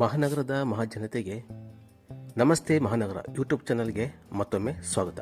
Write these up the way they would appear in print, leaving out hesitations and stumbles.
ಮಹಾನಗರದ ಮಹಾಜನತೆಗೆ ನಮಸ್ತೆ ಮಹಾನಗರ ಯೂಟ್ಯೂಬ್ ಚಾನಲ್ಗೆ ಮತ್ತೊಮ್ಮೆ ಸ್ವಾಗತ.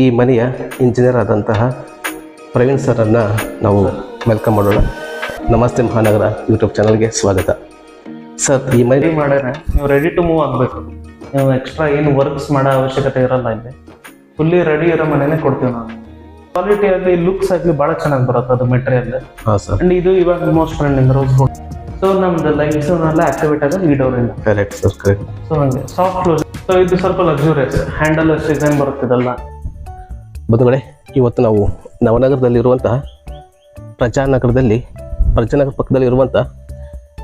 ಈ ಮನೆಯ ಇಂಜಿನಿಯರ್ ಆದಂತಹ ಪ್ರವೀಣ್ ಸರನ್ನು ನಾವು ವೆಲ್ಕಮ್ ಮಾಡೋಣ. ನಮಸ್ತೆ ಮಹಾನಗರ ಯೂಟ್ಯೂಬ್ ಚಾನಲ್ಗೆ ಸ್ವಾಗತ. ಸರ್, ಈ ಮನೆ ಮಾಡ್ಯಾರ ನೀವು ರೆಡಿ ಟು ಮೂವ್ ಆಗಬೇಕು. ನೀವು ಎಕ್ಸ್ಟ್ರಾ ಏನು ವರ್ಕ್ಸ್ ಮಾಡೋ ಅವಶ್ಯಕತೆ ಇರಲ್ಲ. ಇಲ್ಲಿ ಫುಲ್ಲಿ ರೆಡಿ ಇರೋ ಮನೆನೇ ಕೊಡ್ತೀವಿ ನಾವು. ಕ್ವಾಲಿಟಿ ಆಗಲಿ ಲುಕ್ಸ್ ಆಗಲಿ ಭಾಳ ಚೆನ್ನಾಗಿ ಬರುತ್ತೆ ಅದು ಮೆಟೀರಿಯಲ್. ಹಾಂ ಸರ್. ಅಂಡ್ ಇದು ಇವಾಗ most trending rose gold. So ನಮ್ದು ಲೈಟ್ಸ್ ಎಲ್ಲ ಆಕ್ಟಿವೇಟ್ ಆಗೋದು ಈ ಡೋರಿಂದ. Correct sir, correct. ಸೊ ಹಂಗೆ ಸಾಫ್ಟ್ ಕ್ಲೋಸ್. ಸೊ ಇದು ಸ್ವಲ್ಪ ಲಕ್ಸುರಿಯಸ್ ಹ್ಯಾಂಡಲ್ ಡಿಸೈನ್ ಬರುತ್ತಿದಲ್ಲ. ಬಂಧುಗಳೇ, ಇವತ್ತು ನಾವು ನವನಗರದಲ್ಲಿರುವಂತಹ ಪ್ರಜಾನಗರ ಪಕ್ಕದಲ್ಲಿ ಇರುವಂಥ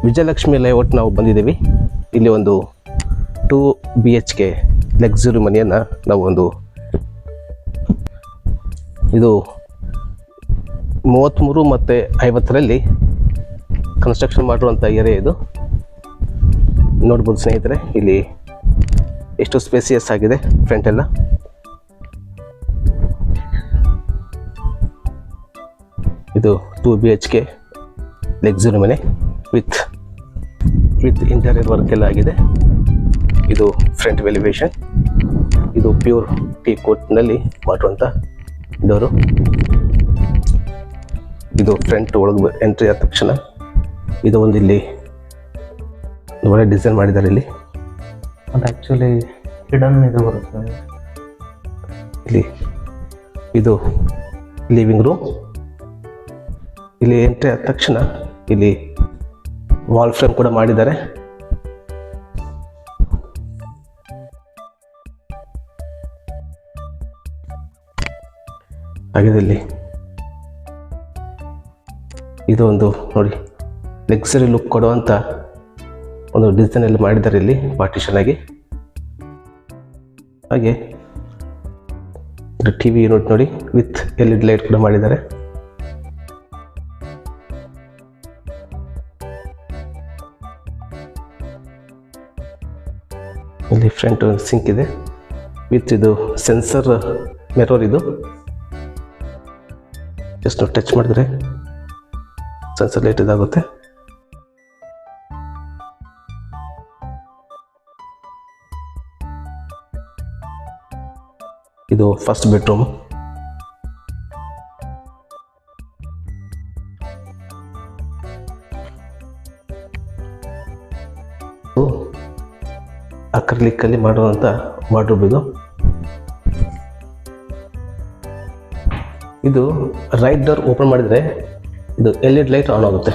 ವಿಜಯಲಕ್ಷ್ಮಿ ಲೇಔಟ್ ನಾವು ಬಂದಿದ್ದೀವಿ. ಇಲ್ಲಿ ಒಂದು 2 BHK ಲಕ್ಸುರಿ ಮನೆಯನ್ನು ನಾವು ಇದು 33 ಮತ್ತು 50ರಲ್ಲಿ ಕನ್ಸ್ಟ್ರಕ್ಷನ್ ಮಾಡಿರುವಂಥ ಏರಿಯಾ ಇದು. ನೋಡ್ಬೋದು ಸ್ನೇಹಿತರೆ, ಇಲ್ಲಿ ಎಷ್ಟು ಸ್ಪೇಸಿಯಸ್ ಆಗಿದೆ ಫ್ರಂಟ್ ಎಲ್ಲ. ಇದು 2 BHK ಲಕ್ಸುರಿ ಮನೆ ವಿತ್ ಇಂಟೀರಿಯರ್ ವರ್ಕ್ ಎಲ್ಲ ಆಗಿದೆ. ಇದು ಫ್ರಂಟ್ ಎಲಿವೇಶನ್. ಇದು ಪ್ಯೂರ್ ಟೀ ಕೋಟ್ನಲ್ಲಿ ಮಾಡುವಂಥ ಡೋರು. ಇದು ಫ್ರಂಟ್ ಒಳಗೆ ಎಂಟ್ರಿ ಆದ ತಕ್ಷಣ ಇದು ಒಂದು ಇಲ್ಲಿ ಒಳ್ಳೆ ಡಿಸೈನ್ ಮಾಡಿದ್ದಾರೆ. ಇಲ್ಲಿ ಅದು ಆ್ಯಕ್ಚುಲಿ ಹಿಡನ್ ಇದು ಬರುತ್ತೆ. ಇಲ್ಲಿ ಇದು ಲಿವಿಂಗ್ ರೂಮ್. ಇಲ್ಲಿ ಎಂಟ್ರಿ ಆದ ತಕ್ಷಣ ಇಲ್ಲಿ ವಾಲ್ ಫ್ರೇಮ್ ಕೂಡ ಮಾಡಿದ್ದಾರೆ. ಹಾಗಿದೆ ಇಲ್ಲಿ ಇದು ಒಂದು ನೋಡಿ ಲಕ್ಸರಿ ಲುಕ್ ಕೊಡುವಂಥ ಒಂದು ಡಿಸೈನಲ್ಲಿ ಮಾಡಿದ್ದಾರೆ ಇಲ್ಲಿ ಪಾರ್ಟಿಷನ್ ಆಗಿ. ಹಾಗೆ TV ಯೂನಿಟ್ ನೋಡಿ ವಿತ್ LED ಲೈಟ್ ಕೂಡ ಮಾಡಿದ್ದಾರೆ. ಇಲ್ಲಿ ಫ್ರಂಟ್ ಸಿಂಕ್ ಇದೆ ವಿತ್ ಇದು ಸೆನ್ಸರ್ ಮಿರರ್. ಇದು ಜಸ್ಟ್ ಟಚ್ ಮಾಡಿದ್ರೆ ಸೆನ್ಸರ್ ಲೈಟ್ ಇದಾಗುತ್ತೆ. ಇದು ಫಸ್ಟ್ ಬೆಡ್ರೂಮ್. ಅಕ್ರಿಲಿಕ್ಕಲ್ಲಿ ಮಾಡುವಂಥ ವಾರ್ಡ್ರೋಬ್ ಇದು. ಇದು ರೈಟ್ ಡೋರ್ ಓಪನ್ ಮಾಡಿದರೆ ಇದು LED ಲೈಟ್ ಆನ್ ಆಗುತ್ತೆ.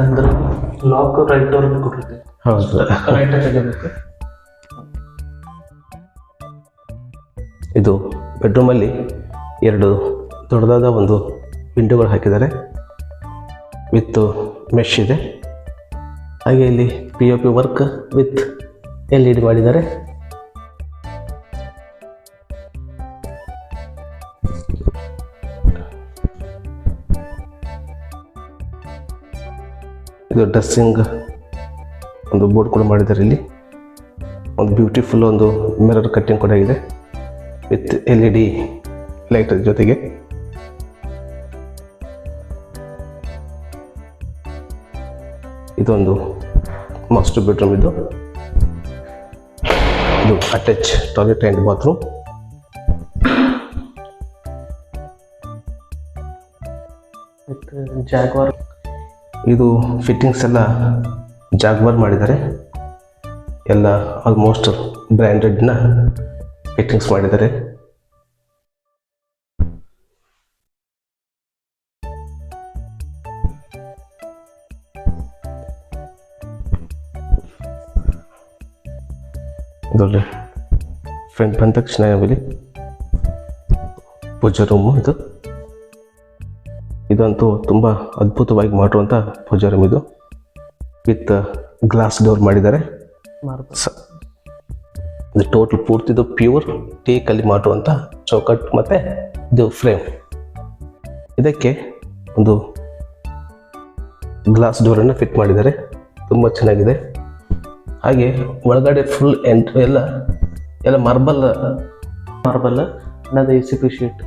ಅಂದ್ರೆ ಲಾಕ್ ರೈಟ್ ಡೋರ್ ಕೊಟ್ಟಿರ್ತೀವಿ. ಹೌದು, ರೈಟ್ ತೆಗಿಬೇಕು. ಇದು ಬೆಡ್ರೂಮಲ್ಲಿ 2 ದೊಡ್ಡದಾದ ಒಂದು ವಿಂಡೋಗಳು ಹಾಕಿದ್ದಾರೆ ವಿತ್ ಮೆಶ್ ಇದೆ. ಹಾಗೆ ಇಲ್ಲಿ POP ವರ್ಕ್ ವಿತ್ LED ಮಾಡಿದ್ದಾರೆ. ಇದು ಡ್ರೆಸ್ಸಿಂಗ್ ಒಂದು ಬೋರ್ಡ್ ಕೂಡ ಮಾಡಿದ್ದಾರೆ. ಇಲ್ಲಿ ಒಂದು ಬ್ಯೂಟಿಫುಲ್ ಒಂದು ಮಿರರ್ ಕಟ್ಟಿಂಗ್ ಕೂಡ ಇದೆ. ವಿತ್ LED ಲೈಟ್ ಜೊತೆಗೆ. ಇದೊಂದು ಮಾಸ್ಟರ್ ಬೆಡ್ರೂಮ್. ಇದು attach toilet and bathroom. With Jaguar. ಇದು ಫಿಟ್ಟಿಂಗ್ಸ್ ಎಲ್ಲ ಜಾಗ್ವಾರ್ ಮಾಡಿದ್ದಾರೆ. ಎಲ್ಲ ಆಲ್ಮೋಸ್ಟ್ ಬ್ರ್ಯಾಂಡೆಡ್ನ ಫಿಟ್ಟಿಂಗ್ಸ್ ಮಾಡಿದ್ದಾರೆ. ಇದೊಳ್ಳೆ ಫ್ರಂಟ್ ಬಂದ ತಕ್ಷಣ ಇಲ್ಲಿ ಪೂಜಾ ರೂಮು. ಇದಂತೂ ತುಂಬ ಅದ್ಭುತವಾಗಿ ಮಾಡಿರುವಂಥ ಪೂಜಾ ರೂಮ್. ಇದು ವಿತ್ ಗ್ಲಾಸ್ ಡೋರ್ ಮಾಡಿದ್ದಾರೆ. ಇದು ಟೋಟಲ್ ಪೂರ್ತಿದು ಪ್ಯೂರ್ ಟೇಕಲ್ಲಿ ಮಾಡಿರುವಂಥ ಚೌಕಟ್ಟು ಮತ್ತು ಇದು ಫ್ರೇಮ್. ಇದಕ್ಕೆ ಒಂದು ಗ್ಲಾಸ್ ಡೋರನ್ನು ಫಿಟ್ ಮಾಡಿದ್ದಾರೆ. ತುಂಬ ಚೆನ್ನಾಗಿದೆ. ಹಾಗೆ ಒಳಗಡೆ ಫುಲ್ ಎಲ್ಲ ಮಾರ್ಬಲ್ ಅನ್ನೋದು ACP ಶೀಟ್.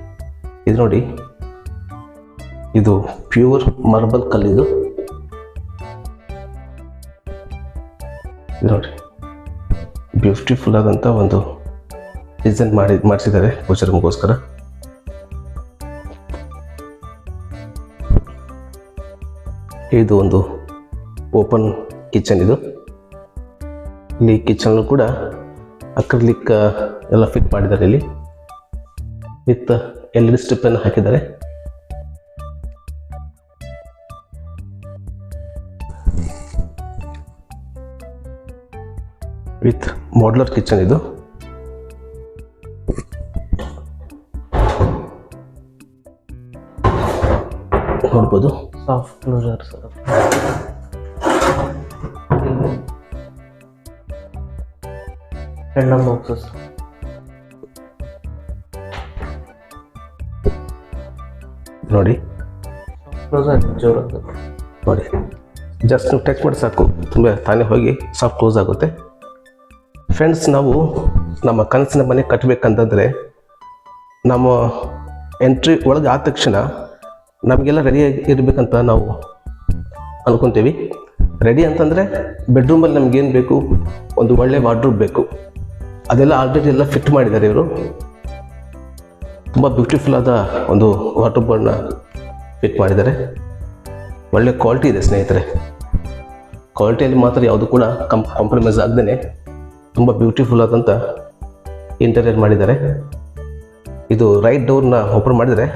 ಇದು ನೋಡಿ, ಇದು ಪ್ಯೂರ್ ಮಾರ್ಬಲ್ ಕಲ್ಲಿದು. ನೋಡಿ, ಬ್ಯೂಟಿಫುಲ್ ಆದಂಥ ಒಂದು ಡಿಸೈನ್ ಮಾಡಿಸಿದ್ದಾರೆ ಪೂಜಾ ರೂಮ್ಗೋಸ್ಕರ. ಇದು ಒಂದು ಓಪನ್ ಕಿಚನ್. ಇಲ್ಲಿ ಕಿಚನ್ ಕೂಡ ಅಕ್ರಿಲಿಕ್ ಎಲ್ಲ ಫಿಟ್ ಮಾಡಿದ್ದಾರೆ. ಇಲ್ಲಿ ವಿತ್ LED ಸ್ಟ್ರಿಪ್ ಅನ್ನು ಹಾಕಿದ್ದಾರೆ. With modular kitchen. ಇದು ನೋಡ್ಬೋದು. Soft closer sir. Random boxes. ನೋಡಿ ಕ್ಲೋಸರ್ ಜೋರು ನೋಡಿ, ಜಸ್ಟ್ ನೀವು ಟಚ್ ಮಾಡಿ ಸಾಕು, ತುಂಬ ತಾನೇ ಹೋಗಿ ಸಾಫ್ಟ್ ಕ್ಲೋಸ್ ಆಗುತ್ತೆ. ಫ್ರೆಂಡ್ಸ್, ನಾವು ನಮ್ಮ ಕನಸಿನ ಮನೆ ಕಟ್ಟಬೇಕಂತಂದರೆ ನಮ್ಮ ಎಂಟ್ರಿ ಒಳಗೆ ಆದ ತಕ್ಷಣ ನಮಗೆಲ್ಲ ರೆಡಿಯಾಗಿ ಇರಬೇಕಂತ ನಾವು ಅನ್ಕೊತೀವಿ. ರೆಡಿ ಅಂತಂದರೆ ಬೆಡ್ರೂಮಲ್ಲಿ ನಮಗೇನು ಬೇಕು, ಒಂದು ಒಳ್ಳೆ ವಾರ್ಡ್ರೂಬ್ ಬೇಕು. ಅದೆಲ್ಲ ಆಲ್ರೆಡಿ ಎಲ್ಲ ಫಿಟ್ ಮಾಡಿದ್ದಾರೆ ಇವರು. ತುಂಬ ಬ್ಯೂಟಿಫುಲ್ ಆದ ಒಂದು ವಾರ್ಡ್ರೂಬನ್ನು ಫಿಟ್ ಮಾಡಿದ್ದಾರೆ. ಒಳ್ಳೆ ಕ್ವಾಲಿಟಿ ಇದೆ ಸ್ನೇಹಿತರೆ. ಕ್ವಾಲಿಟಿಯಲ್ಲಿ ಮಾತ್ರ ಯಾವುದು ಕೂಡ ಕಾಂಪ್ರಮೈಸ್ ಆಗದೇ ತುಂಬ ಬ್ಯೂಟಿಫುಲ್ ಆದಂಥ ಇಂಟೀರಿಯರ್ ಮಾಡಿದ್ದಾರೆ. ಇದು ರೈಟ್ ಡೋರ್ನ ಓಪನ್ ಮಾಡಿದರೆ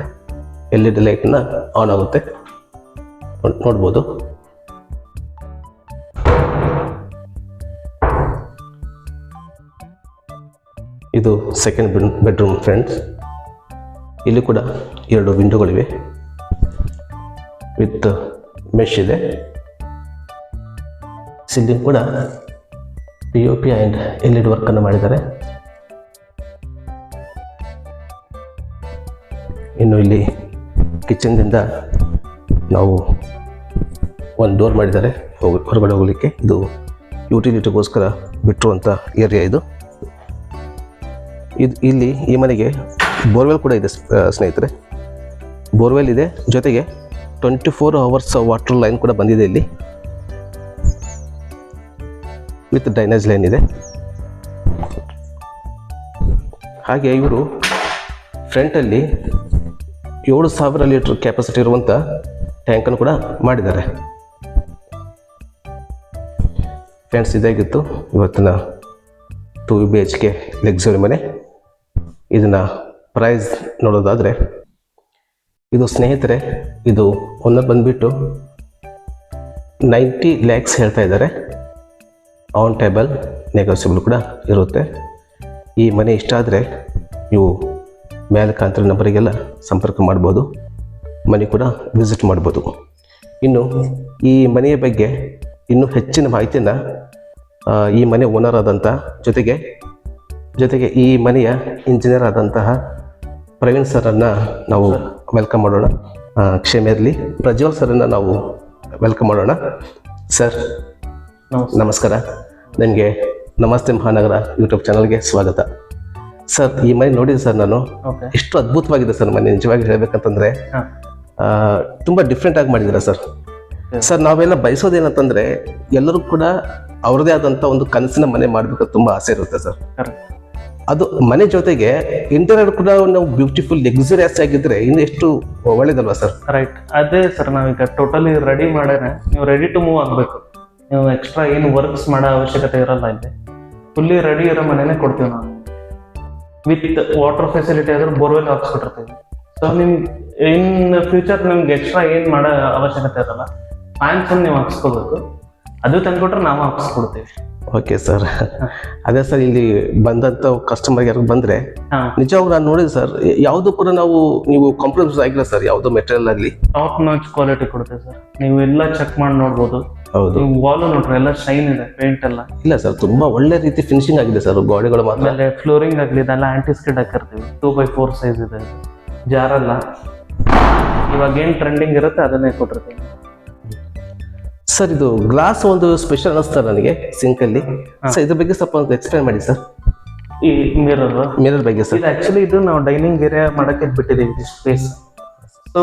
LED ಲೈಟ್ನ ಆನ್ ಆಗುತ್ತೆ, ನೋಡ್ಬೋದು. ಇದು ಸೆಕೆಂಡ್ ಬೆಡ್ರೂಮ್ ಫ್ರೆಂಡ್ಸ್. ಇಲ್ಲಿ ಕೂಡ 2 ವಿಂಡೋಗಳಿವೆ ವಿತ್ ಮೆಶ್ ಇದೆ. ಸೀಲಿಂಗ್ ಕೂಡ POP ಆ್ಯಂಡ್ LED ವರ್ಕನ್ನು ಮಾಡಿದ್ದಾರೆ. ಇನ್ನು ಇಲ್ಲಿ ಕಿಚನ್ದಿಂದ ನಾವು ಒಂದು ಡೋರ್ ಮಾಡಿದ್ದಾರೆ ಹೊರಗಡೆ ಹೋಗಲಿಕ್ಕೆ. ಇದು ಯುಟಿಲಿಟಿಗೋಸ್ಕರ ಬಿಟ್ಟಿರುವಂಥ ಏರಿಯಾ ಇದು. ಇಲ್ಲಿ ಈ ಮನೆಗೆ ಬೋರ್ವೆಲ್ ಕೂಡ ಇದೆ ಸ್ನೇಹಿತರೆ. ಬೋರ್ವೆಲ್ ಇದೆ, ಜೊತೆಗೆ 24 ಅವರ್ಸ್ ವಾಟರ್ ಲೈನ್ ಕೂಡ ಬಂದಿದೆ ಇಲ್ಲಿ. ವಿತ್ ಡ್ರೈನೇಜ್ ಲೈನ್ ಇದೆ. ಹಾಗೆ ಇವರು ಫ್ರಂಟಲ್ಲಿ 7,000 ಲೀಟರ್ ಕೆಪಾಸಿಟಿ ಇರುವಂಥ ಟ್ಯಾಂಕನ್ನು ಕೂಡ ಮಾಡಿದ್ದಾರೆ. ಫ್ರೆಂಡ್ಸ್, ಇದಾಗಿತ್ತು ಇವತ್ತಿನ 2 BHK ಲಕ್ಸುರಿ ಮನೆ. ಇದನ್ನು ಪ್ರೈಸ್ ನೋಡೋದಾದರೆ, ಇದು ಸ್ನೇಹಿತರೆ, ಇದು ಓನರ್ ಬಂದುಬಿಟ್ಟು 90 lakhs ಹೇಳ್ತಾ ಇದ್ದಾರೆ. ಆನ್ ಟೇಬಲ್ ನೆಗೋಸಿಯಬಲ್ ಕೂಡ ಇರುತ್ತೆ. ಈ ಮನೆ ಇಷ್ಟ ಆದರೆ ನೀವು ಮೇಲೆ ಕಾಣ್ತಿರೋ ನಂಬರಿಗೆಲ್ಲ ಸಂಪರ್ಕ ಮಾಡ್ಬೋದು, ಮನೆ ಕೂಡ ವಿಸಿಟ್ ಮಾಡ್ಬೋದು. ಇನ್ನು ಈ ಮನೆಯ ಬಗ್ಗೆ ಇನ್ನೂ ಹೆಚ್ಚಿನ ಮಾಹಿತಿಯನ್ನು ಈ ಮನೆ ಓನರ್ ಆದಂಥ ಜೊತೆಗೆ ಈ ಮನೆಯ ಇಂಜಿನಿಯರ್ ಆದಂತಹ ಪ್ರವೀಣ್ ಸರನ್ನು ನಾವು ವೆಲ್ಕಮ್ ಮಾಡೋಣ. ಕ್ಷಮೆ ಇರಲಿ, ಪ್ರಜ್ವಲ್ ಸರನ್ನು ನಾವು ವೆಲ್ಕಮ್ ಮಾಡೋಣ. ಸರ್ ನಮಸ್ಕಾರ. ನಿಮಗೆ ನಮಸ್ತೆ ಮಹಾನಗರ ಯೂಟ್ಯೂಬ್ ಚಾನಲ್ಗೆ ಸ್ವಾಗತ. ಸರ್ ಈ ಮನೆ ನೋಡಿದೆ ಸರ್ ನಾನು. ಓಕೆ. ಎಷ್ಟು ಅದ್ಭುತವಾಗಿದೆ ಸರ್ ಮನೆ, ನಿಜವಾಗಿ ಹೇಳ್ಬೇಕಂತಂದ್ರೆ ಹಾಂ. ತುಂಬಾ ಡಿಫ್ರೆಂಟ್ ಆಗಿ ಮಾಡಿದ್ದೀರಾ ಸರ್. ಸರ್ ನಾವೆಲ್ಲ ಬಯಸೋದೇನಂತಂದ್ರೆ ಎಲ್ಲರೂ ಕೂಡ ಅವ್ರದೇ ಆದಂತ ಒಂದು ಕನಸಿನ ಮನೆ ಮಾಡ್ಬೇಕು ತುಂಬಾ ಆಸೆ ಇರುತ್ತೆ ಸರ್. ಕರೆಕ್ಟ್. ಅದು ಮನೆ ಜೊತೆಗೆ ಇಂಟೀರಿಯರ್ ಕೂಡ ನಾವು ಬ್ಯೂಟಿಫುಲ್ ಲಕ್ಸುರಿಯಸ್ ಆಗಿದ್ರೆ ಇನ್ನು ಎಷ್ಟು ಒಳ್ಳೇದಲ್ವಾ ಸರ್. ರೈಟ್, ಅದೇ ಸರ್ ನಾವೀಗ ಟೋಟಲಿ ರೆಡಿ ಮಾಡೇನೆ, ನೀವು ರೆಡಿ ಟು ಮೂವ್ ಆಗಬೇಕು. ನೀವು ಎಕ್ಸ್ಟ್ರಾ ಏನು ವರ್ಕ್ಸ್ ಮಾಡೋ ಅವಶ್ಯಕತೆ ಇರಲ್ಲ ಇಲ್ಲಿ. ಫುಲ್ಲಿ ರೆಡಿ ಇರೋ ಮನೆನೇ ಕೊಡ್ತೀವಿ ನಾವು. ವಿತ್ ವಾಟರ್ ಫೆಸಿಲಿಟಿ ಆದ್ರೆ ಬೋರ್ವೆಲ್ ಹಾಕ್ಸ್ಬಿಟ್ಟಿರ್ತೀವಿ. ಸೊ ನಿಮ್ಗೆ ಇನ್ ಫ್ಯೂಚರ್ ನಿಮ್ಗೆ ಎಕ್ಸ್ಟ್ರಾ ಏನು ಮಾಡೋ ಅವಶ್ಯಕತೆ ಇರಲ್ಲ. ಫ್ಯಾನ್ಸ್ ನೀವು ಹಾಕ್ಸ್ಕೋಬೇಕು, ಅದು ತಂದ್ಕೊಟ್ರೆ ನಾವು ಹಾಕ್ಸ್ಕೊಡ್ತೀವಿ. Okay sir. ಅದೇ ಸರ್ ಇಲ್ಲಿ ಬಂದಂತ ಕಸ್ಟಮರ್ ಯಾರು ಬಂದ್ರೆ ನಿಜವಾಗ ನಾನು ನೋಡಿದೆ ಸರ್, ಯಾವ್ದು ಕೂಡ ನೀವು ಕಾಂಪ್ರಮೈಸ್ ಆಗಿಲ್ಲ ಸರ್, ಯಾವ್ದು ಮೆಟೀರಿಯಲ್ ಆಗಲಿ ಟಾಪ್ ನಾಚ್ ಕ್ವಾಲಿಟಿ ಕೊಡ್ತೀವಿ ಸರ್. ನೀವು ಎಲ್ಲ ಚೆಕ್ ಮಾಡಿ ನೋಡ್ಬೋದು. ಹೌದು. ನೀವು ವಾಲ್ ನೋಡ್ರಿ ಎಲ್ಲ ಶೈನ್ ಇದೆ, ಪೇಂಟ್ ಎಲ್ಲ ಇಲ್ಲ ಸರ್, ತುಂಬಾ ಒಳ್ಳೆ ರೀತಿ ಫಿನಿಶಿಂಗ್ ಆಗಿದೆ ಸರ್ ಗೋಡೆಗಳು ಮಾತ್ರ. ಆಮೇಲೆ ಫ್ಲೋರಿಂಗ್ ಆಗಲಿ ಇದೆಲ್ಲ ಆಂಟಿಸ್ಕಿಡ್ ಹಾಕಿರ್ತೀವಿ. 2x4 ಸೈಜ್ ಇದೆ, ಜಾರಲ್ಲ. ಇವಾಗ ಏನ್ ಟ್ರೆಂಡಿಂಗ್ ಇರುತ್ತೆ ಅದನ್ನೇ ಕೊಟ್ಟಿರ್ತೀವಿ ಸರ್. ಇದು ಗ್ಲಾಸ್ ಒಂದು ಸ್ಪೆಷಲ್ ಅನಿಸ್ತಾರೆ ನನಗೆ ಸಿಂಕ್ ಅಲ್ಲಿ. ಸರ್ ಇದ್ರ ಬಗ್ಗೆ ಸ್ವಲ್ಪ ಎಕ್ಸ್ಪ್ಲೈನ್ ಮಾಡಿ ಸರ್. ಈ ಮಿರರ್ ಬಗ್ಗೆ ಸರ್. ಇದು ಆಕ್ಚುಲಿ ಇದು ನಾವು ಡೈನಿಂಗ್ ಏರಿಯಾ ಮಾಡಕ್ಕೆ ಬಿಟ್ಟಿದ್ದೀವಿ ಸ್ಪೇಸ್. ಸೊ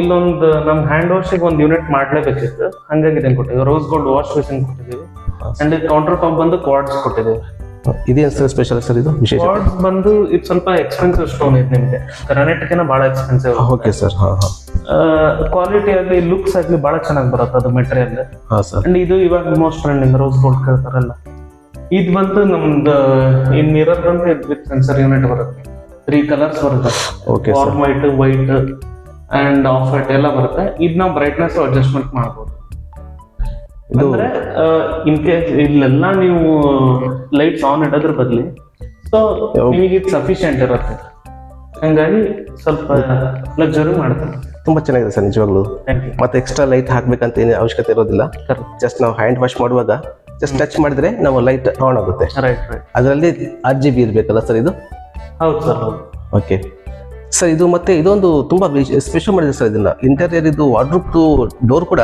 ಇಲ್ಲೊಂದು ನಮ್ ಹ್ಯಾಂಡ್ ವಾಶಿಗೆ ಒಂದು ಯೂನಿಟ್ ಮಾಡ್ಲೇಬೇಕಿತ್ತು, ಹಂಗಾಗಿ ಇದನ್ನ ಕೊಟ್ಟಿದ್ದೀವಿ. ರೋಸ್ ಗೋಲ್ಡ್ ವಾಶ್ ಬೇಸಿನ್ ಕೊಟ್ಟಿದ್ದೀವಿ. ಅಂಡ್ ಇದು ಕೌಂಟರ್ ಟಾಪ್ ಬಂದು ಕ್ವಾರ್ಟ್ಸ್ ಕೊಟ್ಟಿದ್ದೀವಿ. ಇದೇನು ಸರ್ ಸ್ಪೆಷಲ್ ಸರ್ ಇದು ವಿಶೇಷ? ಕ್ವಾರ್ಟ್ಸ್ ಬಂದು ಇದು ಸ್ವಲ್ಪ ಎಕ್ಸ್ಪೆನ್ಸಿವ್ ಸ್ಟೋನ್ ಇದೆ ನಿಮಗೆ, ಗ್ರಾನೈಟ್ಗಿಂತ ಬಹಳ ಎಕ್ಸ್ಪೆನ್ಸಿವ್. Okay sir. ಹಾ ಹಾ. ಕ್ವಾಲಿಟಿ ಆಗಲಿ ಲುಕ್ಸ್ ಆಗಲಿ ಬಹಳ ಚೆನ್ನಾಗಿ ಬರುತ್ತೆ ಅದು ಮೆಟೀರಿಯಲ್. ಹಾ ಸರ್. ಅಂಡ್ ಇದು ಇವಾಗ ಮೋಸ್ಟ್ ಟ್ರೆಂಡಿಂಗ್ ರೋಸ್ ಗೋಲ್ಡ್ ಕೇಳ್ತಾರಲ್ಲ. ಇದು ಬಂದು ನಮ್ದು ಇನ್ ಮಿರರ್ ಬಂದು ವಿತ್ ಸೆನ್ಸರ್ ಯೂನಿಟ್ ಬರುತ್ತೆ. 3 ಕಲರ್ಸ್ ಬರುತ್ತೆ. Okay sir. Warm white and of white ಎಲ್ಲ ಬರುತ್ತೆ. ಇದು ನಾವು ಬ್ರೈಟ್ನೆಸ್ ಅಡ್ಜಸ್ಟ್ಮೆಂಟ್ ಮಾಡ್ಬೋದು. ಅಂದ್ರೆ ಇನ್ ಕೇಸ್ ಇಲ್ಲೆಲ್ಲ ನೀವು ಲೈಟ್ಸ್ ಆನ್ ಇಡೋದ್ರ ಬದಲಿ ಸೊ ನಿಮಗೆ ಇದು ಸಫಿಶಿಯಂಟ್ ಇರುತ್ತೆ. ಹಂಗಾಗಿ ಸ್ವಲ್ಪ ಲಕ್ಸುರಿ ಮಾಡ್ತೀವಿ. ತುಂಬಾ ಚೆನ್ನಾಗಿದೆ ಸರ್ ನಿಜವಾಗ್ಲೂ. ಮತ್ತೆ ಎಕ್ಸ್ಟ್ರಾ ಲೈಟ್ ಹಾಕ್ಬೇಕಂತ ಏನು ಅವಶ್ಯಕತೆ ಇರೋದಿಲ್ಲ. ಜಸ್ಟ್ ನಾವು ಹ್ಯಾಂಡ್ ವಾಶ್ ಮಾಡುವಾಗ ಜಸ್ಟ್ ಟಚ್ ಮಾಡಿದ್ರೆ ನಾವು ಲೈಟ್ ಆನ್ ಆಗುತ್ತೆ. ಅದರಲ್ಲಿ RGB ಇರ್ಬೇಕಲ್ಲ ಸರ್ ಇದು? ಹೌದು ಸರ್, ಹೌದು. Okay sir. ಇದು ಮತ್ತೆ ಇದೊಂದು ತುಂಬಾ ಸ್ಪೆಷಲ್ ಮಾಡಿದ್ರೆ ಸರ್ ಇದನ್ನ. ಇಂಟೀರಿಯರ್ ಇದು ವಾರ್ಡ್ರೋಬ್ ಡೋರ್ ಕೂಡ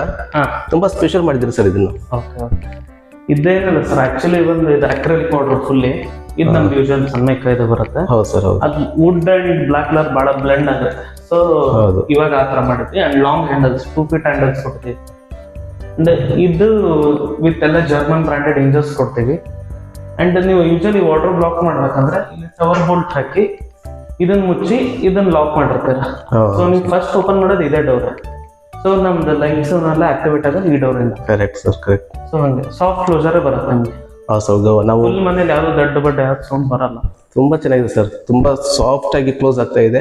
ತುಂಬಾ ಸ್ಪೆಷಲ್ ಮಾಡಿದ್ರಿ ಸರ್ ಇದನ್ನ. ಇದೇನಲ್ಲ ಸರ್, ಆಕ್ಚುಲಿ ಒಂದು ಇದು ಅಕ್ರಿಲಿಕ್ ಪೌಡರ್ ಫುಲ್ಲಿ. ಇದು ನಮ್ದು ಯೂಶುವಲ್ ಸಣ್ಣಕಾಯ್ದು ಬರುತ್ತೆ. ಹೌದು ಸರ್, ಹೌದು. ಅದು ವುಡ್ ಅಂಡ್ ಬ್ಲಾಕ್ ಕಲರ್ ಬಹಳ ಬ್ಲೆಂಡ್ ಆಗುತ್ತೆ. ಸೊ ಇವಾಗ ಆ ತರ ಮಾಡಿದ್ವಿ. And long handles, 2 feet handles ಕೊಡ್ತೀವಿ. ಅಂಡ್ ಇದು ವಿತ್ ಎಲ್ಲ ಜರ್ಮನ್ ಬ್ರಾಂಡೆಡ್ ಇಂಜಸ್ ಕೊಡ್ತೀವಿ. ಅಂಡ್ ನೀವು ಯೂಶಲಿ ವಾಟರ್ ಬ್ಲಾಕ್ ಮಾಡ್ಬೇಕಂದ್ರೆ ಇಲ್ಲಿ ಶವರ್ ಬೋಲ್ಟ್ ಹಾಕಿ ಇದನ್ನ ಮುಚ್ಚಿ ಇದನ್ನ ಲಾಕ್ ಮಾಡಿರ್ತೀರ. ಸೊ ನೀವು ಫಸ್ಟ್ ಓಪನ್ ಮಾಡೋದು ಇದೇ ಡೋರ್. ಸೊ ನಮ್ದು ಲೈಟ್ಸ್ ಎಲ್ಲ ಆಕ್ಟಿವೇಟ್ ಆಗೋದು ಈ ಡೋರ್ ಇಂದ. Correct sir, correct. ಸೊ ಹಂಗೆ ಸಾಫ್ಟ್ ಕ್ಲೋಸರ್ ಬರುತ್ತೆ ನಮ್ಗೆ. ನಾವು ಫುಲ್ ಮನೇಲಿ ಯಾವ್ದು ದೊಡ್ಡ ಬಡ್ಡ ಯಾವ್ದು ಸೌಂಡ್ ಬರಲ್ಲ. ತುಂಬಾ ಚೆನ್ನಾಗಿದೆ ಸರ್, ತುಂಬಾ ಸಾಫ್ಟ್ ಆಗಿ ಕ್ಲೋಸ್ ಆಗ್ತಾ ಇದೆ.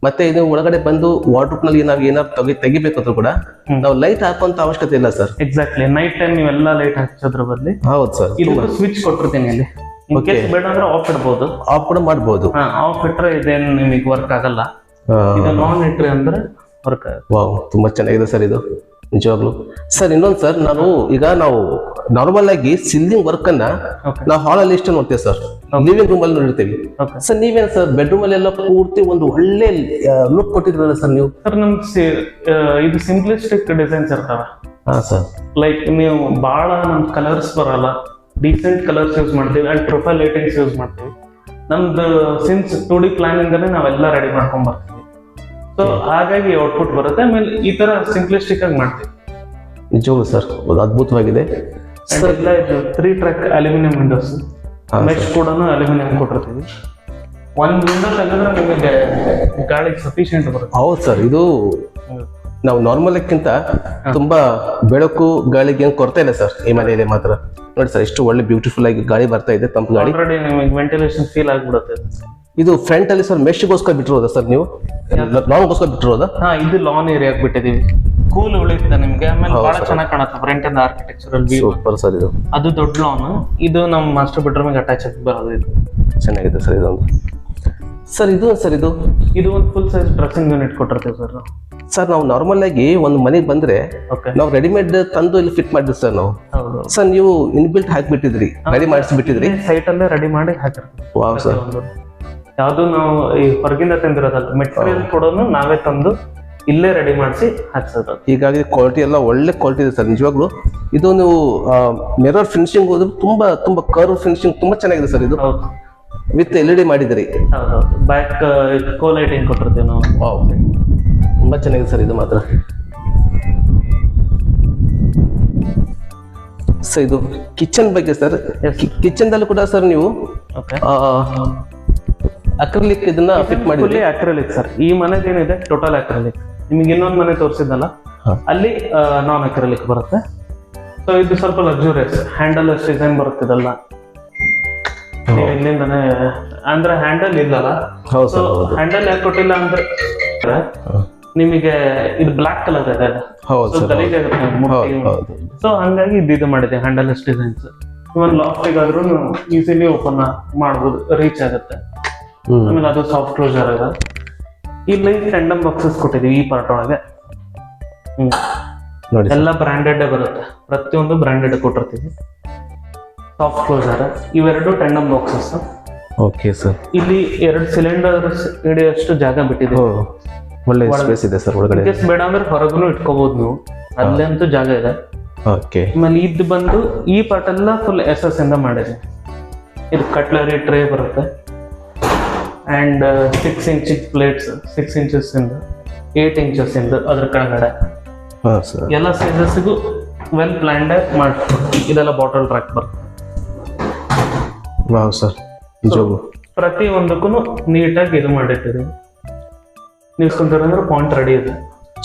ಮತ್ತೆ ಇದು ಒಳಗಡೆ ಬಂದು ವಾಟರ್ ನಲ್ಲಿ ನಾವು ಏನಾದ್ರು ತೆಗಿಬೇಕಾದ್ರೂ ಕೂಡ ನಾವು ಲೈಟ್ ಹಾಕುವಂತ ಅವಶ್ಯಕತೆ ಇಲ್ಲ ಸರ್. ಎಕ್ಸಾಕ್ಟ್ಲಿ, ನೈಟ್ ಟೈಮ್ ನೀವೆಲ್ಲ ಲೈಟ್ ಹಾಕಿಸೋದ್ರ ಬದಲಿ ಹೌದು ಸರ್. ಇದು ಸ್ವಿಚ್ ಕೊಟ್ಟಿರ್ತೀನಿ ಅಲ್ಲಿ. ಇನ್ ಕೇಸ್ ಬೇಡ ಅಂದ್ರೆ ಆಫ್ ಇಡಬಹುದು, ಆಫ್ ಕೂಡ ಮಾಡಬಹುದು. ಆಫ್ ಇಟ್ರೆ ಇದೇನು ನಿಮಗೆ ವರ್ಕ್ ಆಗಲ್ಲ. ಇದು ನಾನ್ ಇಟ್ರಿ ಅಂದ್ರೆ ವರ್ಕ್ ಆಗುತ್ತೆ. ವಾವ್, ತುಂಬಾ ಚೆನ್ನಾಗಿದೆ ಸರ್ ಇದು ನಿಜವಾಗ್ಲು. ಸರ್ ಇನ್ನೊಂದು ಸರ್, ನಾವು ನಾರ್ಮಲ್ ಆಗಿ ಸೀಲಿಂಗ್ ವರ್ಕ್ ಅನ್ನ ನಾವು ಹಾಲ್ ಅಲ್ಲಿ ಇಷ್ಟ ನೋಡ್ತೇವೆ ಸರ್, ಲಿವಿಂಗ್ ರೂಮ್ ಅಲ್ಲಿ ನೋಡಿರ್ತೀವಿ ಸರ್. ನೀವೇನು ಸರ್ ಬೆಡ್ರೂಮ್ ಅಲ್ಲಿ ಎಲ್ಲ ಪೂರ್ತಿ ಒಂದು ಒಳ್ಳೆ ಲುಕ್ ಕೊಟ್ಟಿದ್ರಲ್ಲ ಸರ್ ನೀವು? ಸರ್ ನಮ್ಗೆ ಇದು ಸಿಂಪ್ಲಿಸ್ಟಿಕ್ ಡಿಸೈನ್ಸ್ ಇರ್ತಾವೆ. ಹಾ ಸರ್. ಲೈಕ್ ನೀವು ಬಹಳ ನಮ್ ಕಲರ್ಸ್ ಬರಲ್ಲ, ಡೀಸೆಂಟ್ ಕಲರ್ಸ್ ಯೂಸ್ ಮಾಡ್ತೀವಿ ಅಂಡ್ ಪ್ರೊಫೈಲ್ ಲೈಟಿಂಗ್ಸ್ ಯೂಸ್ ಮಾಡ್ತೀವಿ. ನಮ್ದು ಸಿನ್ಸ್ 2D ಪ್ಲಾನ್ ಇಂದಾನೆ ನಾವೆಲ್ಲ ರೆಡಿ ಮಾಡ್ಕೊಂಡ್ ಬರ್ತೀವಿ. ಸೊ ಹಾಗಾಗಿ ಔಟ್ಪುಟ್ ಬರುತ್ತೆ. ಆಮೇಲೆ ಈ ತರ ಸಿಂಪ್ಲಿಸ್ಟಿಕ್ ಆಗಿ ಮಾಡ್ತೀವಿ. ನಿಜವಾಗ್ಲು ಸರ್ ಅದ್ಭುತವಾಗಿದೆ. ಎಲ್ಲ ಇದು 3 track ಅಲ್ಯೂಮಿನಿಯಂ ವಿಂಡೋಸ್, ಮೆಶ್ ಕೂಡ ಅಲ್ಯೂಮಿನಿಯಂ ಕೊಟ್ಟಿರ್ತೀವಿ. ಒಂದು ವಿಂಡೋ ತೆಗೆದ್ರೆ ನಿಮಗೆ ಗಾಳಿ ಸಫಿಶಿಯಂಟ್ ಬರುತ್ತೆ. ಹೌದು ಸರ್, ಇದು ನಾವು ನಾರ್ಮಲ್ ಕ್ಕಿಂತ ತುಂಬಾ ಬೆಳಕು ಗಾಳಿಗೆ ಏನು ಕೊರತೆ ಇಲ್ಲ ಸರ್ ಈ ಮನೆಯಲ್ಲಿ ಮಾತ್ರ. ನೋಡಿ ಸರ್, ಎಷ್ಟು ಒಳ್ಳೆ ಬ್ಯೂಟಿಫುಲ್ ಆಗಿ ಗಾಳಿ ಬರ್ತಾ ಇದೆ, ತಂಪು ಗಾಳಿ. ಆಲ್ರೆಡಿ ನಿಮಗೆ ವೆಂಟಿಲೇಷನ್ ಫೀಲ್ ಆಗ್ಬಿಡುತ್ತೆ. ಇದು ಫ್ರಂಟ್ ಅಲ್ಲಿ ಸರ್ ಮೆಶ್ಗೋಸ್ಕರ ಬಿಟ್ಟಿರೋದಾ ಸರ್ ನೀವು? ಲಾನ್ಗೋಸ್ಕರ ಬಿಟ್ಟಿರೋದಾ? ಇದು ಲಾನ್ ಏರಿಯಾಗೆ ಬಿಟ್ಟಿದೀವಿ. ಕೂಲ್ ಉಳಿಯುತ್ತೆ ನಿಮ್ಗೆ. ಆಮೇಲೆ ಬಹಳ ಚೆನ್ನಾಗಿ ಕಾಣುತ್ತೆ ಫ್ರಂಟ್ ಇಂದ ಆರ್ಕಿಟೆಕ್ಚರಲ್ ವ್ಯೂ. ಸೂಪರ್ ಸರ್ ಇದು. ಅದು ದೊಡ್ಡ ಲಾನ್. ಇದು ನಮ್ಮ ಮಾಸ್ಟರ್ ಬೆಡ್ರೂಮ್ ಗೆ ಅಟ್ಯಾಚ್ ಆಗಿ ಬರೋದು. ಇದು ಚೆನ್ನಾಗಿದೆ ಸರ್ ಇದೊಂದು. ಸರ್ ಇದು ಒಂದು ಫುಲ್ ಸೈಜ್ ಡ್ರೆಸ್ಸಿಂಗ್ ಯೂನಿಟ್ ಕೊಟ್ಟಿರ್ತೀವಿ ಸರ್. ಸರ್ ನಾವು ನಾರ್ಮಲ್ ಆಗಿ ಒಂದು ಮನೆಗೆ ಬಂದ್ರೆ ನಾವು ರೆಡಿಮೇಡ್ ತಂದು ಇಲ್ಲಿ ಫಿಟ್ ಮಾಡಿದ್ವಿ ಸರ್ ನಾವು. ಸರ್ ನೀವು ಇನ್ಬಿಲ್ಟ್ ಹಾಕ್ಬಿಟ್ಟಿದ್ರಿ, ರೆಡಿ ಮಾಡಿಸ್ಬಿಟ್ಟಿದ್ರಿ ಸೈಟ್ ಅಲ್ಲೇ ರೆಡಿ ಮಾಡಿ ಹಾಕಿರ್ತೀವಿ. Wow sir. ಯಾವ್ದು ನಾವು ಈ ಹೊರಗಿಂದ ತಂದಿರೋದಲ್ಲ, ಮೆಟೀರಿಯಲ್ ಕೊಡೋನು ನಾವೇ ತಂದು ಇಲ್ಲೇ ರೆಡಿ ಮಾಡಿಸಿ ಹಾಕ್ಸೋದು. ಹೀಗಾಗಿ ಕ್ವಾಲಿಟಿ ಎಲ್ಲ ಒಳ್ಳೆ ಕ್ವಾಲಿಟಿ ಇದೆ ಸರ್ ನಿಜವಾಗ್ಲು. ಇದು ನೀವು ಮಿರರ್ ಫಿನಿಶಿಂಗ್ ಹೋದ್ರೆ ತುಂಬಾ ಕರ್ವ್ ಫಿನಿಶಿಂಗ್ ತುಂಬಾ ಚೆನ್ನಾಗಿದೆ ಸರ್ ಇದು. ವಿತ್ LED ಮಾಡಿದಿರಿ. ಹೌದೌದು, ಬ್ಯಾಕ್ ಕೋ ಲೈಟಿಂಗ್ ಕೊಟ್ಟಿರ್ತೀವಿ ನಾವು. ವಾವ್, ತುಂಬಾ ಚೆನ್ನಾಗಿದೆ ಸರ್ ಇದು ಮಾತ್ರ. ಸೊ ಇದು ಕಿಚನ್ ಬಗ್ಗೆ ಸರ್. ಕಿಚನ್ ದಲ್ಲೂ ಕೂಡ ಸರ್ ನೀವು ಓಕೆ, ಅಕ್ರಿಲಿಕ್ ಇದನ್ನ ಫಿಟ್ ಮಾಡಿ. Fully acrylic sir. ಈ ಮನೆಗೆ ಏನಿದೆ ಟೋಟಲ್ ಅಕ್ರಿಲಿಕ್. ನಿಮಗೆ ಇನ್ನೊಂದು ಮನೆ ತೋರಿಸಿದ್ನಲ್ಲ ಅಲ್ಲಿ ನಾನ್ ಅಕ್ರಿಲಿಕ್ ಬರುತ್ತೆ. ಸೊ ಇದು ಸ್ವಲ್ಪ ಲಕ್ಸುರಿಯಸ್, ಹ್ಯಾಂಡಲ್ ಡಿಸೈನ್ ಬರುತ್ತಿದಲ್ಲ ನೀವು ಇಲ್ಲಿಂದಾನೆ, ಅಂದ್ರೆ ಹ್ಯಾಂಡಲ್ ಇಲ್ಲಲ್ಲ. ಹೌದು ಸೊ ಸರ್. ಹ್ಯಾಂಡಲ್ ಯಾಕೆ ಕೊಟ್ಟಿಲ್ಲ ಅಂದ್ರೆ ನಿಮಗೆ ಇದು ಬ್ಲಾಕ್ ಕಲರ್ ಇದೆ, ಹೌದು ಸೊ ಸರ್. ಗಲೀಜ್ ಆಗುತ್ತೆ ಮುಟ್ಟಿ. ಹೌದು. ಸೊ ಹಂಗಾಗಿ ಇದು ಮಾಡಿದೆ ಹ್ಯಾಂಡಲ್ ಡಿಸೈನ್ಸ್. ಇವನ್ ಲಾಫ್ಟಿಗಾದ್ರೂ ಈಸಿಲಿ ಓಪನ್ ಮಾಡ್ಬೋದು, ರೀಚ್ ಆಗುತ್ತೆ. ಆಮೇಲೆ ಅದು ಸಾಫ್ಟ್ ಕ್ಲೋಸರ್ ಇದೆ. ಇಲ್ಲಿ ಟೆಂಡಮ್ ಬಾಕ್ಸಸ್ ಕೊಟ್ಟಿದ್ದೀವಿ ಈ ಪಾರ್ಟ್ ಒಳಗೆ. ನೋಡಿ ಎಲ್ಲ ಬ್ರಾಂಡೆಡ್ ಬರುತ್ತೆ, ಪ್ರತಿಯೊಂದು ಬ್ರಾಂಡೆಡ್ ಕೊಟ್ಟಿರ್ತೀವಿ. ಸಾಫ್ಟ್ ಕ್ಲೋಸರ್ ಇವೆರಡು ಟೆಂಡಮ್ ಬಾಕ್ಸಸ್. Okay sir. ಇಲ್ಲಿ 2 ಸಿಲಿಂಡರ್ ಹಿಡಿಯೋಷ್ಟು ಜಾಗ ಬಿಟ್ಟಿದೆ. ಒಳ್ಳೆ ಸ್ಪೇಸ್ ಇದೆ ಸರ್ ಒಳಗಡೆ. ಇನ್ಕೇಸ್ ಬೇಡ ಅಂದ್ರೆ ಹೊರಗೂ ಇಟ್ಕೋಬಹುದು ನೀವು, ಅಲ್ಲಂತೂ ಜಾಗ ಇದೆ. ಓಕೆ. ಆಮೇಲೆ ಇದು ಬಂದು ಈ ಪಾರ್ಟ್ ಎಲ್ಲ ಫುಲ್ SS ಇಂದ ಮಾಡಿದೆ. ಇದು ಕಟ್ಲರಿ ಟ್ರೇ ಬರುತ್ತೆ ಅಂಡ್ 6 ಇಂಚ್ ಪ್ಲೇಟ್ಸ್, 6 ಇಂಚಸ್ ಇಂದ 8 ಇಂಚಸ್ ಇಂದ ಅದ್ರ ಕೆಳಗಡೆ ಎಲ್ಲ ಸೈಜಸ್ಗೂ ವೆಲ್ ಪ್ಲಾನ್ಡ್ ಮಾಡ್ತೀವಿ. ಇದೆಲ್ಲ ಬಾಟಲ್ ಟ್ರ್ಯಾಕ್ ಬರುತ್ತೆ. ವಾವ್ ಸರ್, ಪ್ರತಿ ಒಂದಕ್ಕೂ ನೀಟಾಗಿ ಇದು ಮಾಡಿಟ್ಟಿದ್ದೀವಿ. ನೀವು ಕುಂತಿರಂದ್ರೆ ಪಾಯಿಂಟ್ ರೆಡಿ ಇದೆ.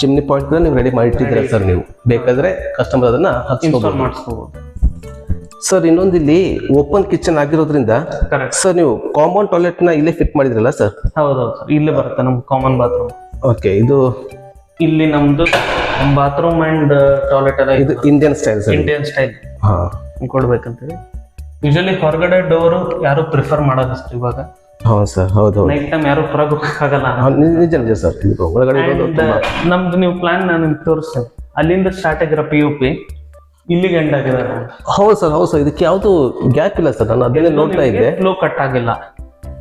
ಚಿಮ್ನಿ ಪಾಯಿಂಟ್ ನೀವು ರೆಡಿ ಮಾಡಿಟ್ಟಿದ್ದೀರಾ ಸರ್. ನೀವು ಬೇಕಾದ್ರೆ ಕಸ್ಟಮರ್ ಅದನ್ನ ಇನ್ಸ್ಟಾಲ್ ಮಾಡಿಸ್ಕೋಬಹುದು ಸರ್. ಇನ್ನೊಂದು ಇಲ್ಲಿ ಓಪನ್ ಕಿಚನ್ ಆಗಿರೋದ್ರಿಂದ ಸರ್ ನೀವು ಕಾಮನ್ ಟಾಯ್ಲೆಟ್ ನ ಇಲ್ಲೇ ಫಿಟ್ ಮಾಡಿದ್ರಲ್ಲ ಸರ್? ಹೌದೌದು ಸರ್, ಇಲ್ಲೇ ಬರುತ್ತೆ ನಮ್ ಕಾಮನ್ ಬಾತ್ರೂಮ್. ಓಕೆ, ಇದು ಇಲ್ಲಿ ನಮ್ದು ಬಾತ್ರೂಮ್ ಅಂಡ್ ಟಾಯ್ಲೆಟ್ ಎಲ್ಲ ಇದು Indian style sir. Indian style ಹಾ ಕೊಡ್ಬೇಕಂತೇಳಿ. ಯೂಶಲಿ ಹೊರಗಡೆ ಡೋರ್ ಯಾರು ಪ್ರಿಫರ್ ಮಾಡೋದು ಸರ್ ಇವಾಗ. ಹೌದು ಸರ್, ಹೌದು. ನೈಟ್ ಟೈಮ್ ಯಾರು ಹೊರಗೆ ಹೋಗಕ್ಕಾಗಲ್ಲ. ನಿಜ ನಿಜ ಸರ್. ಇದು ಒಳಗಡೆ ನಮ್ದು ನೀವು ಪ್ಲಾನ್ ನಾನು ನಿಮ್ಗೆ ತೋರಿಸ್ತೇನೆ. ಅಲ್ಲಿಂದ ಸ್ಟಾರ್ಟ್ ಆಗಿರೋ POP ಇಲ್ಲಿಗೆ ಎಂಡ್ ಆಗಿದ್ದಾರೆ. ಹೌದು ಸರ್, ಹೌದು ಸರ್. ಇದಕ್ಕೆ ಯಾವ್ದು ಗ್ಯಾಪ್ ಇಲ್ಲ ಸರ್. ನಾನು ಅದನ್ನೇ ನೋಡ್ತಾ ಇದ್ದೆ. ಫ್ಲೋ ಕಟ್ ಆಗಿಲ್ಲ.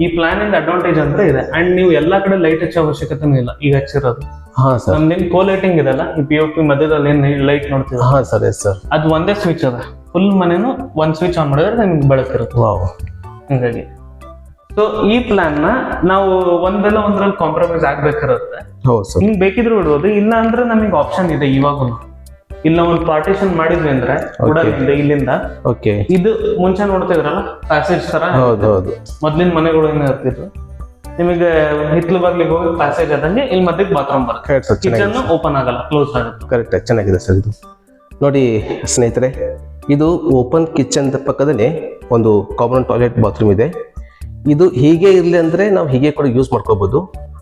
ಈ ಪ್ಲಾನ್ ಇಂದ ಅಡ್ವಾಂಟೇಜ್ ಅಂತ ಇದೆ. ಅಂಡ್ ನೀವು ಎಲ್ಲಾ ಕಡೆ ಲೈಟ್ ಹಚ್ಚೋ ಅವಶ್ಯಕತೆನೂ ಇಲ್ಲ. ಈಗ ಹಚ್ಚಿರೋದು ಹಾ ಸರ್. ನಮ್ದೇನ್ ಕೋ ಲೈಟಿಂಗ್ ಇದೆಲ್ಲ, ಈ POP ಮಧ್ಯದಲ್ಲಿ ಏನ್ ಲೈಟ್ ನೋಡ್ತೀವಿ, ಹಾ ಸರ್, ಎಸ್ ಸರ್. ಅದು ಒಂದೇ ಸ್ವಿಚ್ ಅದ. ಫುಲ್ ಮನೇನು ಒಂದ್ ಸ್ವಿಚ್ ಆನ್ ಮಾಡಿದ್ರೆ ನಿಮ್ಗೆ ಬೆಳಕಿರುತ್ತೆ. ವಾವ್. ಹಂಗಾಗಿ ಸೊ ಈ ಪ್ಲಾನ್ ನ ನಾವು ಒಂದ್ರಲ್ಲಿ ಕಾಂಪ್ರಮೈಸ್ ಆಗ್ಬೇಕಿರುತ್ತೆ. ಹೌದು ಸರ್. ಹಿಂಗ್ ಬೇಕಿದ್ರು ಬಿಡ್ಬೋದು, ಇಲ್ಲ ಅಂದ್ರೆ ನಮಗೆ ಆಪ್ಷನ್ ಇದೆ ಇವಾಗೂ. ಇಲ್ಲ ಒಂದು ಪಾರ್ಟಿಷನ್ ಮಾಡಿದ್ವಿ ಅಂದ್ರೆ ಉಡಲಿಂದ ಇಲ್ಲಿಂದ. ಓಕೆ. ಇದು ಮುಂಚೆ ನೋಡ್ತಿದ್ರಲ್ಲ ಪ್ಯಾಸೇಜ್ ತರ, ಹೌದು ಹೌದು, ಮೊದ್ಲಿನ ಮನೆಗಳು ಏನ್ ಇರ್ತಿದ್ರು. ನಿಮಗೆ ಹಿತ್ಲು ಬಾಗ್ಲಿಗೆ ಹೋಗಿ ಪ್ಯಾಸೇಜ್ ಆದಂಗೆ ಇಲ್ಲಿ ಮಧ್ಯಕ್ಕೆ ಬಾತ್ರೂಮ್ ಬರುತ್ತೆ. ಕಿಚನ್ ಓಪನ್ ಆಗಲ್ಲ, ಕ್ಲೋಸ್ ಆಗುತ್ತೆ. ಕರೆಕ್ಟ್, ಚೆನ್ನಾಗಿದೆ ಸರ್ ಇದು. ನೋಡಿ ಸ್ನೇಹಿತರೆ, ಇದು ಓಪನ್ ಕಿಚನ್ ಪಕ್ಕದಲ್ಲಿ ಒಂದು ಕಾಮನ್ ಟಾಯ್ಲೆಟ್ ಬಾತ್ರೂಮ್ ಇದೆ. ಇದು ಹೀಗೆ ಇರಲಿ ಅಂದ್ರೆ ನಾವು ಹೀಗೆ ಕೂಡ ಯೂಸ್ ಮಾಡ್ಕೋಬಹುದು.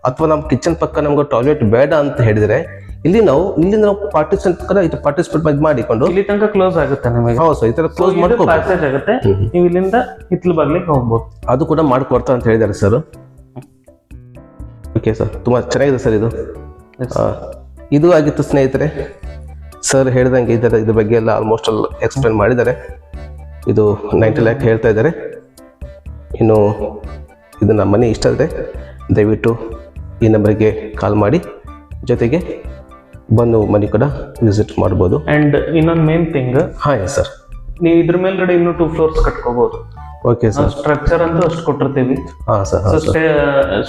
ಅಥವಾ ನಮ್ಮ ಕಿಚನ್ ಪಕ್ಕ ನಮ್ಗೆ ಟಾಯ್ಲೆಟ್ ಬೇಡ ಅಂತ ಹೇಳಿದ್ರೆ ಇಲ್ಲಿಂದ ನಾವು ಪಾರ್ಟಿಸಿಪೇಟ್ ಮಾಡಿಕೊಂಡು ಇಲ್ಲಿ ತನಕ ಕ್ಲೋಸ್ ಆಗುತ್ತೆ ನಿಮಗೆ. ಹೌದು ಸರ್, ಈ ತರ ಕ್ಲೋಸ್ ಮಾಡ್ಕೋಬಹುದು. ಪ್ಯಾಸೇಜ್ ಆಗುತ್ತೆ, ನೀವು ಇಲ್ಲಿಂದ ಹಿತ್ಲು ಬಾಗ್ಲಿಗೆ ಹೋಗ್ಬೋದು. ಅದು ಕೂಡ ಮಾಡ್ಕೊಡ್ತಾ ಅಂತ ಹೇಳಿದ್ದಾರೆ ಸರ್. ಓಕೆ ಸರ್, ತುಂಬಾ ಚೆನ್ನಾಗಿದೆ ಸರ್ ಇದು. ಇದು ಆಗಿತ್ತು ಸ್ನೇಹಿತರೆ. ಸರ್ ಹೇಳಿದಂಗೆ ಇದ್ರ ಬಗ್ಗೆ ಎಲ್ಲ ಆಲ್ಮೋಸ್ಟ್ ಆಲ್ ಎಕ್ಸ್ಪ್ಲೇನ್ ಮಾಡಿದ್ದಾರೆ. ಇದು 90 lakh ಹೇಳ್ತಾ ಇದ್ದಾರೆ. ಇನ್ನು ಇದು ನಮ್ಮ ಮನೆ ಇಷ್ಟ ಆದರೆ ದಯವಿಟ್ಟು ಈ ನಂಬರ್ಗೆ ಕಾಲ್ ಮಾಡಿ, ಜೊತೆಗೆ ಬಂದು ಮನೆ ಕೂಡ ವಿಸಿಟ್ ಮಾಡ್ಬೋದು. ಅಂಡ್ ಇನ್ನೊಂದು ಮೇನ್ ಥಿಂಗ್, ಹಾಂ ಸರ್, ನೀವು ಇದ್ರ ಮೇಲ್ಗಡೆ ಇನ್ನೂ 2 floors ಕಟ್ಕೋಬಹುದು. Okay sir. ಸ್ಟ್ರಕ್ಚರ್ ಅಂತೂ ಅಷ್ಟು ಕೊಟ್ಟಿರ್ತೀವಿ. ಹಾಂ ಸರ್,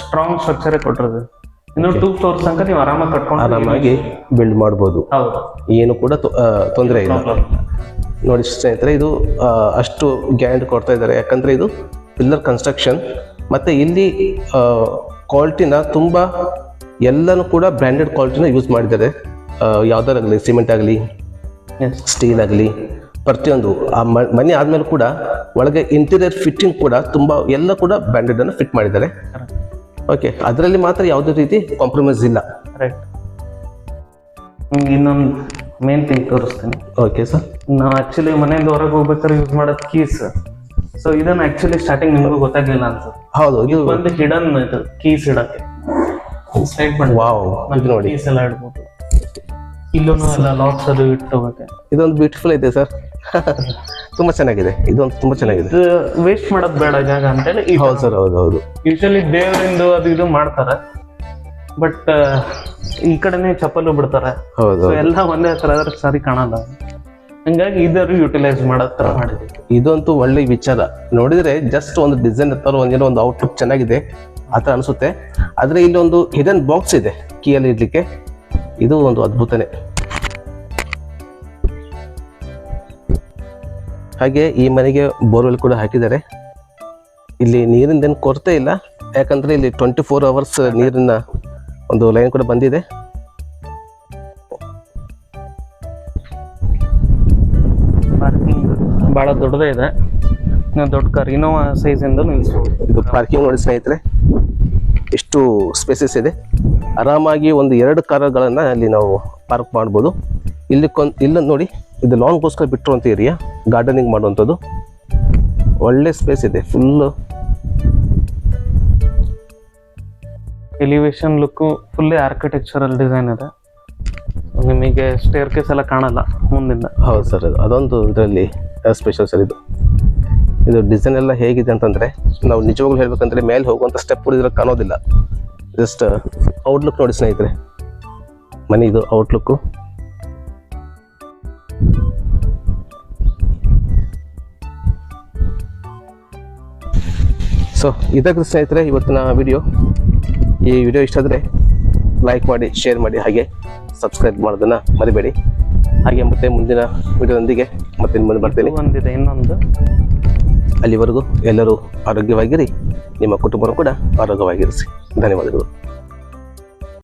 ಸ್ಟ್ರಾಂಗ್ ಸ್ಟ್ರಕ್ಚರ್ ಕೊಟ್ಟಿರ್ತೀವಿ. ಇನ್ನು 2 floors ತನಕ ನೀವು ಆರಾಮಾಗಿ ಕಟ್ಕೊಂಡು ಆರಾಮಾಗಿ ಬಿಲ್ಡ್ ಮಾಡ್ಬೋದು. ಹೌದು, ಏನು ಕೂಡ ತೊಂದರೆ ಇಲ್ಲ. ನೋಡಿ ಸ್ನೇಹಿತರೆ, ಇದು ಅಷ್ಟು ಗ್ಯಾರಂಟಿ ಕೊಡ್ತಾ ಇದ್ದಾರೆ. ಯಾಕಂದ್ರೆ ಇದು ಪಿಲ್ಲರ್ ಕನ್ಸ್ಟ್ರಕ್ಷನ್, ಮತ್ತೆ ಇಲ್ಲಿ ಕ್ವಾಲಿಟಿನ ತುಂಬ ಎಲ್ಲನೂ ಕೂಡ ಬ್ರ್ಯಾಂಡೆಡ್ ಕ್ವಾಲಿಟಿನ ಯೂಸ್ ಮಾಡಿದ್ದಾರೆ. ಯಾವ್ದಾರಾಗಲಿ, ಸಿಮೆಂಟ್ ಆಗಲಿ, ಸ್ಟೀಲ್ ಆಗಲಿ, ಪ್ರತಿಯೊಂದು ಆ ಮನೆ ಆದ್ಮೇಲೆ ಕೂಡ ಒಳಗೆ ಇಂಟೀರಿಯರ್ ಫಿಟ್ಟಿಂಗ್ ಕೂಡ ತುಂಬ ಎಲ್ಲ ಕೂಡ ಬ್ರ್ಯಾಂಡೆಡ್ ಅನ್ನು ಫಿಟ್ ಮಾಡಿದ್ದಾರೆ. ಓಕೆ, ಅದರಲ್ಲಿ ಮಾತ್ರ ಯಾವುದೇ ರೀತಿ ಕಾಂಪ್ರಮೈಸ್ ಇಲ್ಲ. ರೈಟ್. ಇನ್ನೊಂದು ಮೇನ್ ಥಿಂಗ್ ತೋರಿಸ್ತೀನಿ. Okay sir. ನಾವು ಆಕ್ಚುಲಿ ಮನೆಯಿಂದ ಹೊರಗೆ ಹೋಗ್ಬೇಕಾದ್ರೆ ಯೂಸ್ ಮಾಡೋದು ಕೀಸ್. ಸೊ ಇದನ್ನ ಆಕ್ಚುಲಿ ಸ್ಟಾರ್ಟಿಂಗ್ ನಿಮಗೂ ಗೊತ್ತಾಗ್ಲಿಲ್ಲ ಅನ್ಸುತ್ತೆ. ಹೌದು, ಇದು ಒಂದು ಹಿಡನ್ ಇದು ಕೀಸ್ ಇಡಕ್ಕೆ ಸೈಡ್ ಮಾಡಿ. ವಾವ್, ಇದು ನೋಡಿ ಕೀಸ್ ಎಲ್ಲ ಇಡ್ಬೋದು. ಇಲ್ಲೂ ಎಲ್ಲ ಲಾಕ್ಸ್ ಅದು ಇಟ್ಟೋಗಕ್ಕೆ. ಇದೊಂದು ಬ್ಯೂಟಿಫುಲ್ ಇದೆ ಸರ್. ತುಂಬಾ ಚೆನ್ನಾಗಿದೆ. ಇದೊಂದು ತುಂಬಾ ಚೆನ್ನಾಗಿದೆ. ವೇಸ್ಟ್ ಮಾಡೋದು ಬೇಡ ಜಾಗ ಅಂತೇಳಿ. ಹೌದು ಸರ್, ಹೌದು ಹೌದು. ಯೂಶಲಿ ದೇವರಿಂದ ಅದು ಇದು ಮಾಡ್ತಾರೆ, ಬಟ್ ಈ ಕಡೆನೆ ಚಪ್ಪಲು ಬಿಡ್ತಾರೆ. ಹೌದು, ಎಲ್ಲ ಒಂದೇ ಹತ್ರ ಆದ್ರೆ ಸರಿ ಕಾಣಲ್ಲ. ಹಂಗಾಗಿ ಇದರ ಯುಟಿಲೈಸ್ ಮಾಡೋ ಥರ ಮಾಡಿದ್ವಿ. ಇದಂತೂ ಒಳ್ಳೆ ವಿಚಾರ. ನೋಡಿದ್ರೆ ಜಸ್ಟ್ ಒಂದು ಡಿಸೈನ್ ತರ ಒಂದು ಔಟ್ಲುಕ್ ಚೆನ್ನಾಗಿದೆ ಆ ಥರ ಅನಿಸುತ್ತೆ. ಆದರೆ ಇಲ್ಲಿ ಒಂದು ಹಿಡನ್ ಬಾಕ್ಸ್ ಇದೆ ಕೀಯಲ್ಲಿ ಇಡ್ಲಿಕ್ಕೆ, ಇದು ಒಂದು ಅದ್ಭುತನೇ. ಹಾಗೆ ಈ ಮನೆಗೆ ಬೋರ್ವೆಲ್ ಕೂಡ ಹಾಕಿದ್ದಾರೆ. ಇಲ್ಲಿ ನೀರಿಂದೇನು ಕೊರತೆ ಇಲ್ಲ, ಯಾಕಂದ್ರೆ ಇಲ್ಲಿ 24 hours ನೀರಿನ ಒಂದು ಲೈನ್ ಕೂಡ ಬಂದಿದೆ. ಪಾರ್ಕಿಂಗ್ ಭಾಳ ದೊಡ್ಡದೇ ಇದೆ, ದೊಡ್ಡ ಕಾರ್ ಇನೋವಾ ಸೈಜಿಂದ ನಿಲ್ಲಿಸ್ಬೋದು. ಇದು ಪಾರ್ಕಿಂಗ್ ನೋಡಿ ಸ್ನೇಹಿತರೆ, ಎಷ್ಟು ಸ್ಪೇಸಸ್ ಇದೆ. ಆರಾಮಾಗಿ ಒಂದು 2 ಕಾರುಗಳನ್ನು ಅಲ್ಲಿ ನಾವು ಪಾರ್ಕ್ ಮಾಡ್ಬೋದು. ಇಲ್ಲ ನೋಡಿ, ಇದು ಲಾನ್ಗೋಸ್ಕರ ಬಿಟ್ಟಿರುವಂಥ ಏರಿಯಾ, ಗಾರ್ಡನಿಂಗ್ ಮಾಡುವಂಥದ್ದು. ಒಳ್ಳೆ ಸ್ಪೇಸ್ ಇದೆ full. Elevation look fully architectural design ಇದೆ. ನಿಮಗೆ ಸ್ಟೇರ್ ಕೇಸ್ ಎಲ್ಲ ಕಾಣಲ್ಲ ಮುಂದಿಂದ. ಹೌದು ಸರ್, ಅದೊಂದು ಇದರಲ್ಲಿ ಸ್ಪೆಷಲ್ ಸರ್. ಇದು ಡಿಸೈನ್ ಎಲ್ಲ ಹೇಗಿದೆ ಅಂತಂದರೆ, ನಾವು ನಿಜವಾಗ್ಲೂ ಹೇಳ್ಬೇಕಂದ್ರೆ ಮೇಲೆ ಹೋಗುವಂಥ ಸ್ಟೆಪ್ ಕೂಡ ಇದ್ರಲ್ಲಿ ಕಾಣೋದಿಲ್ಲ. ಜಸ್ಟ್ ಔಟ್ಲುಕ್ ನೋಡಿ ಸ್ನೇಹಿತರೆ, ಮನೆ ಇದು ಔಟ್ಲುಕ್ಕು. ಸೊ ಇದಾಗಿದೆ ಸ್ನೇಹಿತರೆ ಇವತ್ತಿನ ವಿಡಿಯೋ. ಈ ವಿಡಿಯೋ ಇಷ್ಟ ಆದರೆ ಲೈಕ್ ಮಾಡಿ, ಶೇರ್ ಮಾಡಿ, ಹಾಗೆ ಸಬ್ಸ್ಕ್ರೈಬ್ ಮಾಡೋದನ್ನು ಮರಿಬೇಡಿ. ಹಾಗೆ ಮತ್ತೆ ಮುಂದಿನ ವಿಡಿಯೋದೊಂದಿಗೆ ಮತ್ತೆ ಮುಂದೆ ಬರ್ತೀನಿ. ಒಂದಿದೆ ಇನ್ನೊಂದು. ಅಲ್ಲಿವರೆಗೂ ಎಲ್ಲರೂ ಆರೋಗ್ಯವಾಗಿರಿ, ನಿಮ್ಮ ಕುಟುಂಬರು ಕೂಡ ಆರೋಗ್ಯವಾಗಿರಿಸಿ. ಧನ್ಯವಾದಗಳು.